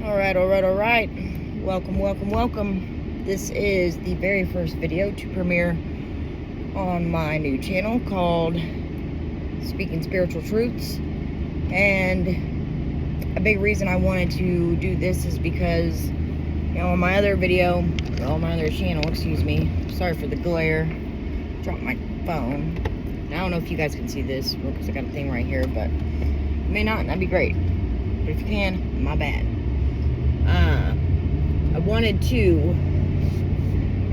Alright. Welcome. This is the very first video to premiere on my new channel called Speaking Spiritual Truths. And a big reason I wanted to do this is because, on my other channel, sorry for the glare, dropped my phone. I don't know if you guys can see this because I got a thing right here, but you may not, and that'd be great. But if you can, my bad. I wanted to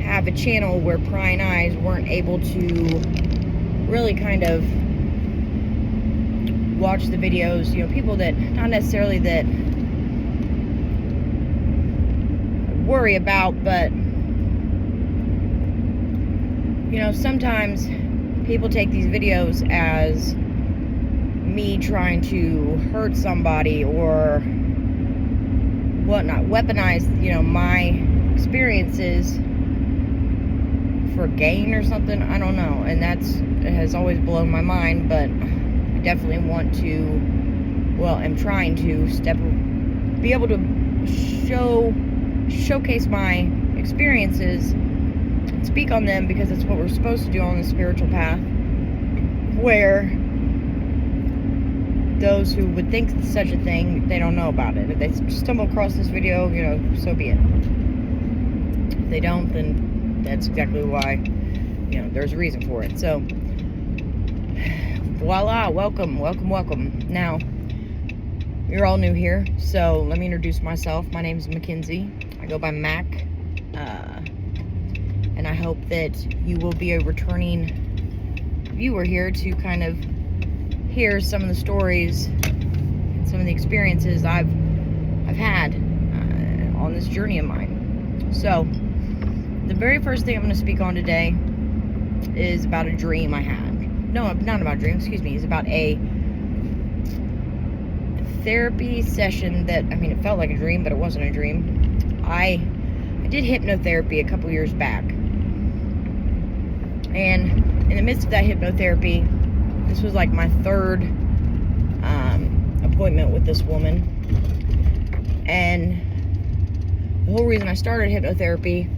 have a channel where prying eyes weren't able to really kind of watch the videos, people that not necessarily that worry about, but sometimes people take these videos as me trying to hurt somebody or whatnot, weaponize, my experiences for gain or something. I don't know. And it has always blown my mind, but I definitely want to, I'm trying to be able to showcase my experiences and speak on them, because it's what we're supposed to do on the spiritual path, where those who would think such a thing, they don't know about it. If they stumble across this video, so be it. If they don't, then that's exactly why, there's a reason for it. So, voila, welcome. Now, you're all new here, so let me introduce myself. My name is Mackenzie. I go by Mac, and I hope that you will be a returning viewer here to kind of hear some of the stories, some of the experiences I've had on this journey of mine. So, the very first thing I'm going to speak on today is about a dream I had. No, not about a dream, it's about a therapy session that, it felt like a dream, but it wasn't a dream. I did hypnotherapy a couple years back. And in the midst of that hypnotherapy, this was like my third appointment with this woman. And the whole reason I started hypnotherapy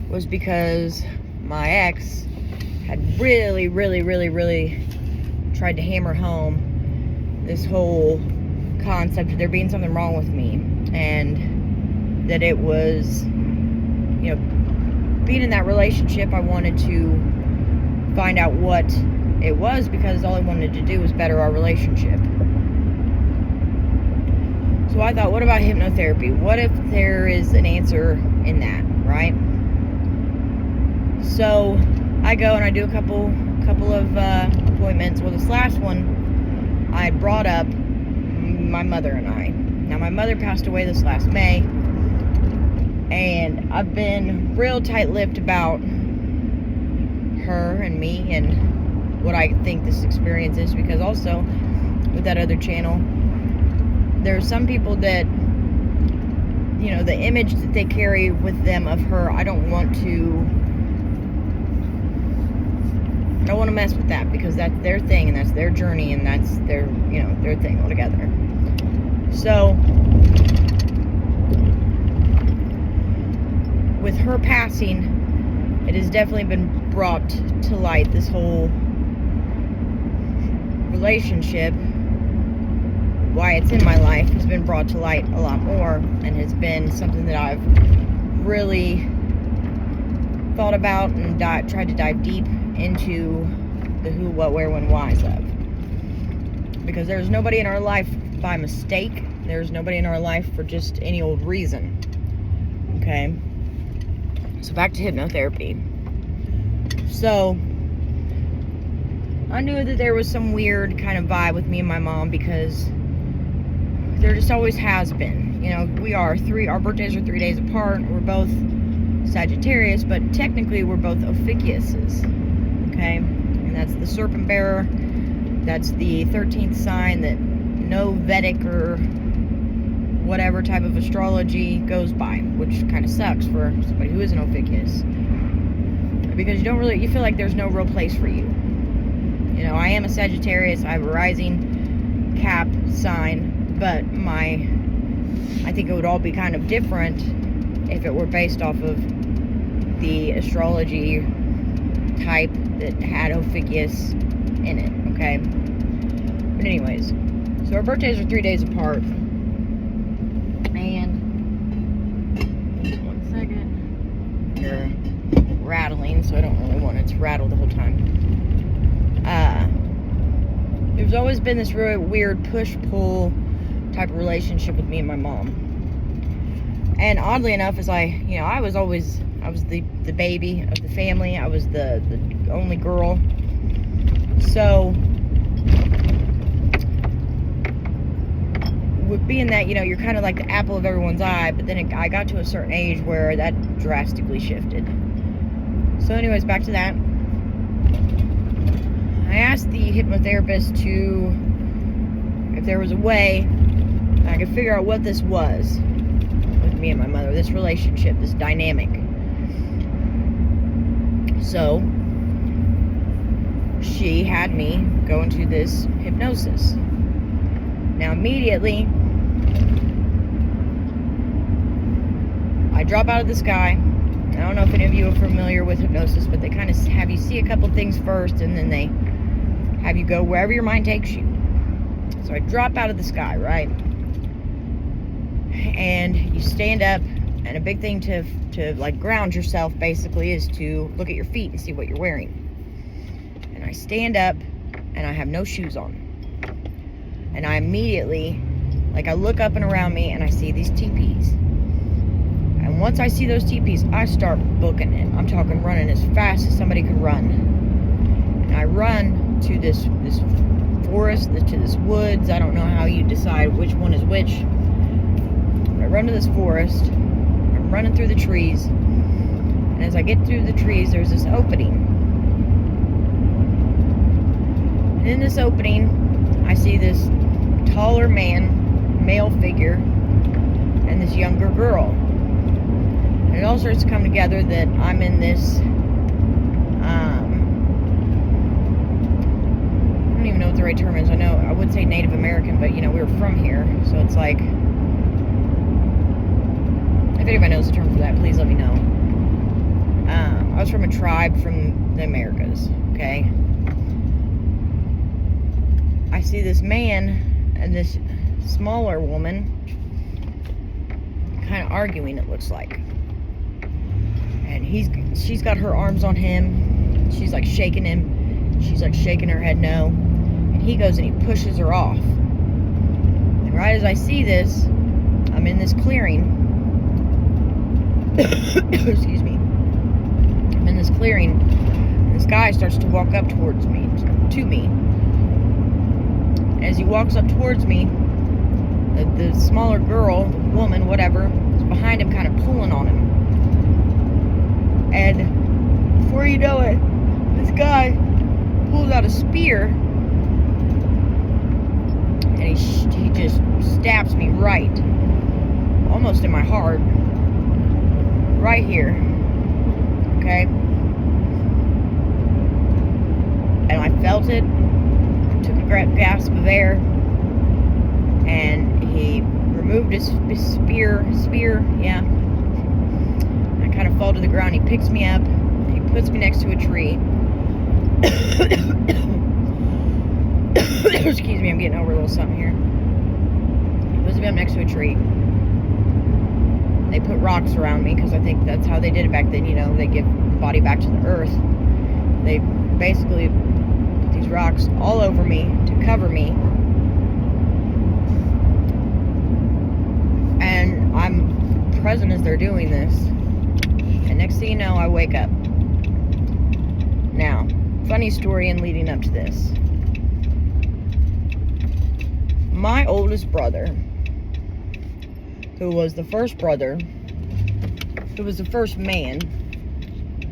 was because my ex had really tried to hammer home this whole concept of there being something wrong with me, and that it was, being in that relationship, I wanted to find out what it was, because all I wanted to do was better our relationship. So I thought, what about hypnotherapy? What if there is an answer in that, right? So I go and I do a couple of appointments. Well, this last one, I brought up my mother and I. Now, my mother passed away this last May, and I've been real tight-lipped about her and me and what I think this experience is, because also with that other channel, there are some people that, the image that they carry with them of her, I don't want to mess with that, because that's their thing and that's their journey and that's their, their thing altogether. So, with her passing, it has definitely been brought to light, this whole relationship, why it's in my life, has been brought to light a lot more, and has been something that I've really thought about and tried to dive deep into the who, what, where, when, whys of. Because there's nobody in our life by mistake. There's nobody in our life for just any old reason. Okay? So back to hypnotherapy. So, I knew that there was some weird kind of vibe with me and my mom, because there just always has been. Our birthdays are 3 days apart. We're both Sagittarius, but technically we're both Ophiucuses. Okay? And that's the serpent bearer. That's the 13th sign that no Vedic or whatever type of astrology goes by, which kind of sucks for somebody who is an Ophiucus, because you feel like there's no real place for you. I am a Sagittarius. I have a rising Cap sign, but my I think it would all be kind of different if it were based off of the astrology type that had Ophiuchus in it, okay? But anyways, so our birthdays are 3 days apart. And 1 second. You're rattling, so I don't really want it to rattle the whole time. There's always been this really weird push-pull type of relationship with me and my mom. And oddly enough, I was the baby of the family. I was the only girl. So, with being that, you're kind of like the apple of everyone's eye, but then I got to a certain age where that drastically shifted. So anyways, back to that. I asked the hypnotherapist if there was a way I could figure out what this was with me and my mother, this relationship, this dynamic. So, she had me go into this hypnosis. Now, immediately, I drop out of the sky. I don't know if any of you are familiar with hypnosis, but they kind of have you see a couple things first, and then they have you go wherever your mind takes you. So I drop out of the sky, right? And you stand up, and a big thing to like ground yourself basically is to look at your feet and see what you're wearing. And I stand up, and I have no shoes on. And I immediately, I look up and around me, and I see these teepees. And once I see those teepees, I start booking it. I'm talking running as fast as somebody could run. And I run to this forest, to this woods. I don't know how you decide which one is which. I run to this forest. I'm running through the trees. And as I get through the trees, there's this opening. And in this opening, I see this taller male figure, and this younger girl. And it all starts to come together that I'm in this, I don't even know what the right term is. I know, I would say Native American, but we were from here, so it's like, if anybody knows the term for that, please let me know. I was from a tribe from the Americas, okay? I see this man and this smaller woman kind of arguing, it looks like. And she's got her arms on him. She's like shaking him. She's like shaking her head no. And he goes and he pushes her off. And right as I see this, I'm in this clearing. Excuse me. I'm in this clearing. And this guy starts to walk up towards me, to me. As he walks up towards me, the smaller girl, the woman, whatever, is behind him kind of pulling on him. And before you know it, this guy pulls out a spear, and he just stabs me right, almost in my heart, right here, okay? And I felt it. Took a gasp of air, and he removed his spear, yeah. I kind of fall to the ground. He picks me up, and he puts me next to a tree. Excuse me, I'm getting over a little something here. He puts me up next to a tree. They put rocks around me, because I think that's how they did it back then, they give the body back to the earth. They basically put these rocks all over me to cover me. And I'm present as they're doing this. And next thing you know, I wake up. Now, funny story in leading up to this. My oldest brother, who was the first brother, who was the first man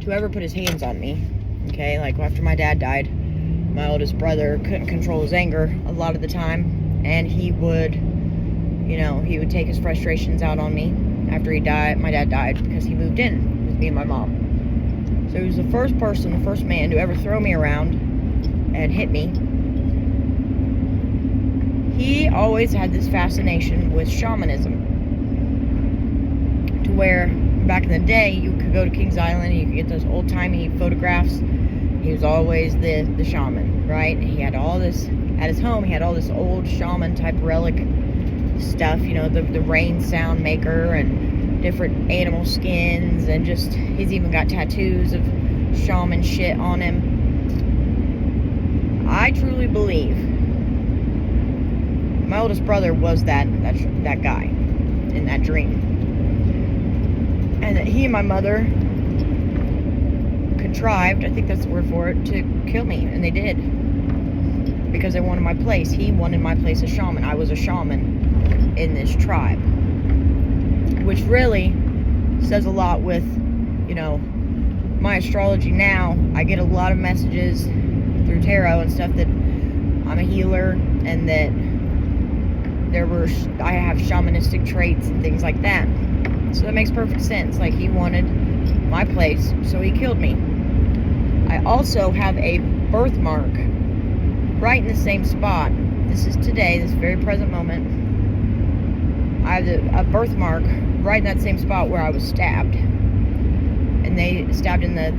to ever put his hands on me, okay, after my dad died, my oldest brother couldn't control his anger a lot of the time, and he would take his frustrations out on me after he died. My dad died because he moved in with me and my mom. So he was the first man to ever throw me around and hit me. He always had this fascination with shamanism. where back in the day you could go to Kings Island and you could get those old-timey photographs. He was always the shaman, right? He had all this at his home. He had all this old shaman type relic stuff, you know, the rain sound maker and different animal skins, and just he's even got tattoos of shaman shit on him. I truly believe my oldest brother was that guy in that dream, and that he and my mother contrived, I think that's the word for it, to kill me, and they did, because they wanted my place. He wanted my place as shaman. I was a shaman in this tribe, which really says a lot with, you know, my astrology now. I get a lot of messages through tarot and stuff that I'm a healer, and that I have shamanistic traits and things like that. So that makes perfect sense. Like, he wanted my place, so he killed me. I also have a birthmark right in the same spot. This is today, this very present moment. I have a birthmark right in that same spot where I was stabbed. And they stabbed in the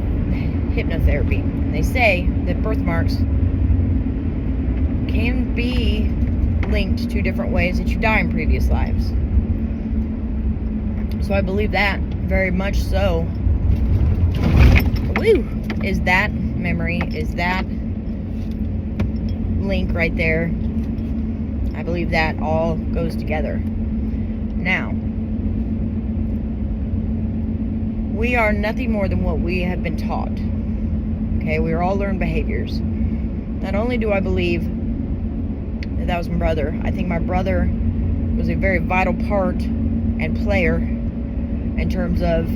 hypnotherapy. And they say that birthmarks can be linked to different ways that you die in previous lives. So I believe that very much so. Woo! Is that memory, is that link right there. I believe that all goes together. Now, we are nothing more than what we have been taught. Okay, we are all learned behaviors. Not only do I believe that was my brother, I think my brother was a very vital part and player in terms of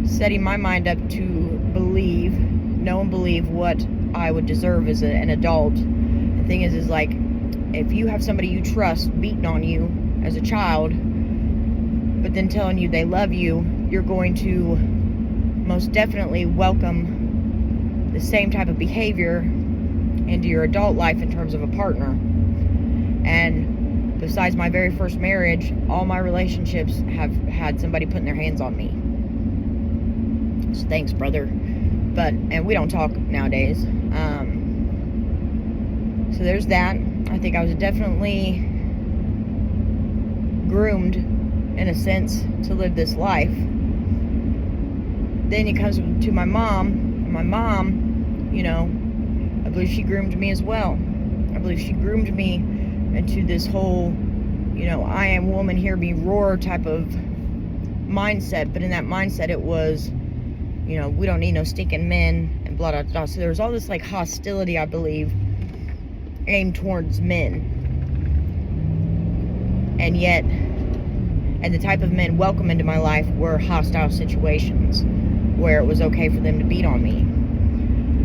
setting my mind up to know and believe what I would deserve as an adult. The thing is like, if you have somebody you trust beating on you as a child, but then telling you they love you, you're going to most definitely welcome the same type of behavior into your adult life in terms of a partner. And besides my very first marriage, all my relationships have had somebody putting their hands on me. So thanks, brother. And we don't talk nowadays. So there's that. I think I was definitely groomed, in a sense, to live this life. Then it comes to my mom. And my mom, you know, I believe she groomed me as well. I believe she groomed me into this whole, you know, I am woman, hear me roar type of mindset. But in that mindset, it was, you know, we don't need no stinking men and blah, blah, blah. So there was all this, like, hostility, I believe, aimed towards men. And yet, and the type of men welcome into my life were hostile situations where it was okay for them to beat on me.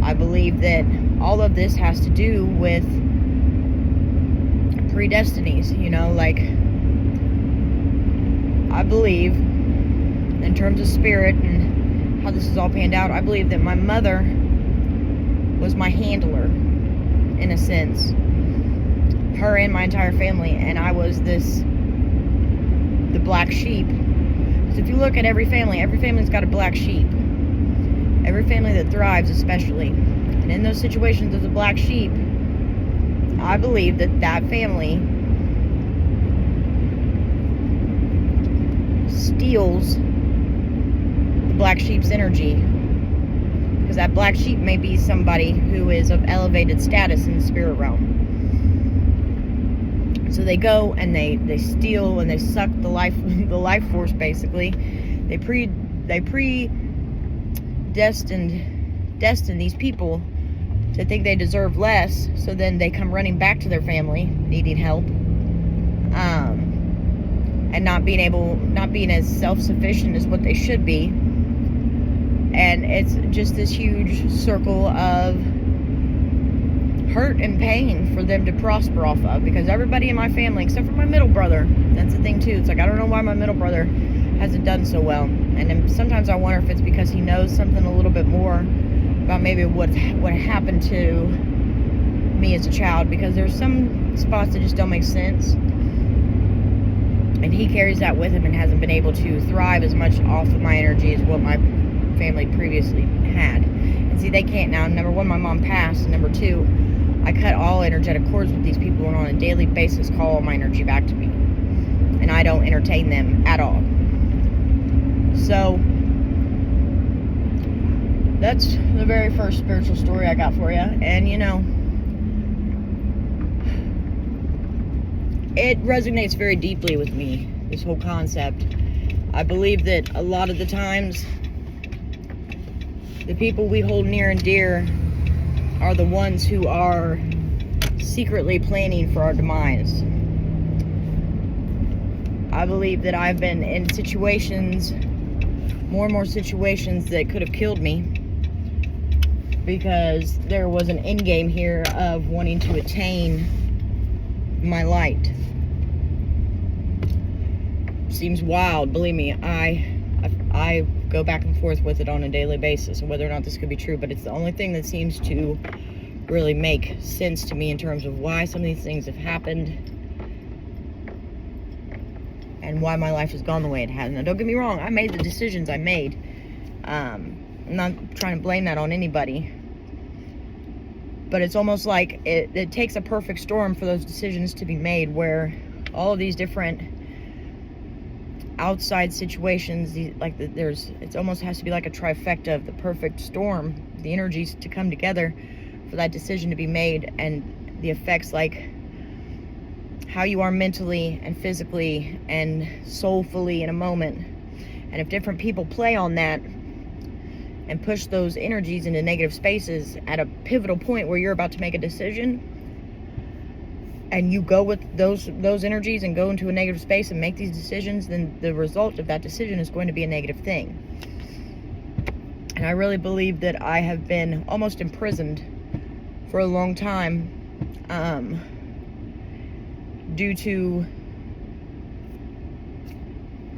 I believe that all of this has to do with predestinies, you know, like, I believe, in terms of spirit and how this is all panned out, I believe that my mother was my handler, in a sense. Her and my entire family, and I was the black sheep. Because if you look at every family's got a black sheep. Every family that thrives, especially. And in those situations, there's a black sheep. I believe that family steals the black sheep's energy. Because that black sheep may be somebody who is of elevated status in the spirit realm. So they go and they steal and they suck the life force, basically. They predestined these people to think they deserve less, so then they come running back to their family needing help, and not being as self-sufficient as what they should be. And it's just this huge circle of hurt and pain for them to prosper off of, because everybody in my family, except for my middle brother, that's the thing too, it's like, I don't know why my middle brother hasn't done so well. And then sometimes I wonder if it's because he knows something a little bit more about maybe what happened to me as a child, because there's some spots that just don't make sense. And he carries that with him and hasn't been able to thrive as much off of my energy as what my family previously had. And see, they can't now. Number one, my mom passed. And number two, I cut all energetic cords with these people and on a daily basis call all my energy back to me. And I don't entertain them at all. So, that's the very first spiritual story I got for you. And, you know, it resonates very deeply with me, this whole concept. I believe that a lot of the times, the people we hold near and dear are the ones who are secretly planning for our demise. I believe that I've been in situations, more and more situations that could have killed me, because there was an end game here of wanting to attain my light. Seems wild, believe me. I go back and forth with it on a daily basis, and whether or not this could be true, but it's the only thing that seems to really make sense to me in terms of why some of these things have happened and why my life has gone the way it has. Now, don't get me wrong, I made the decisions I made. I'm not trying to blame that on anybody, but it's almost like it takes a perfect storm for those decisions to be made, where all of these different outside situations, it almost has to be like a trifecta of the perfect storm, the energies to come together for that decision to be made, and the effects, like how you are mentally and physically and soulfully in a moment. And if different people play on that and push those energies into negative spaces at a pivotal point where you're about to make a decision, and you go with those energies and go into a negative space and make these decisions, then the result of that decision is going to be a negative thing. And I really believe that I have been almost imprisoned for a long time due to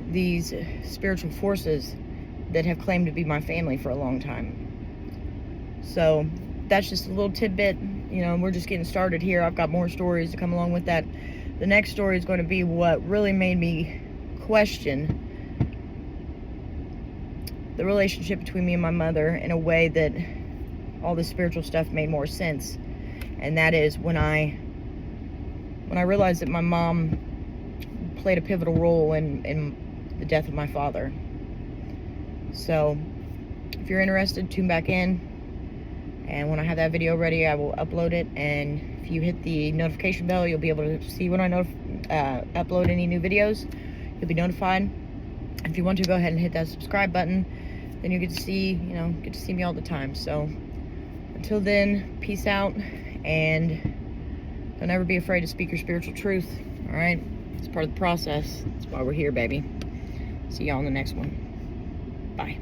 these spiritual forces that have claimed to be my family for a long time. So that's just a little tidbit. You know, we're just getting started here. I've got more stories to come along with that. The next story is going to be what really made me question the relationship between me and my mother in a way that all the spiritual stuff made more sense. And that is when I realized that my mom played a pivotal role in the death of my father. So if you're interested, tune back in. And when I have that video ready, I will upload it. And if you hit the notification bell, you'll be able to see when I upload any new videos. You'll be notified. If you want to, go ahead and hit that subscribe button. Then you get to see me all the time. So until then, peace out, and don't ever be afraid to speak your spiritual truth. All right, it's part of the process. That's why we're here, baby. See y'all in the next one. Bye.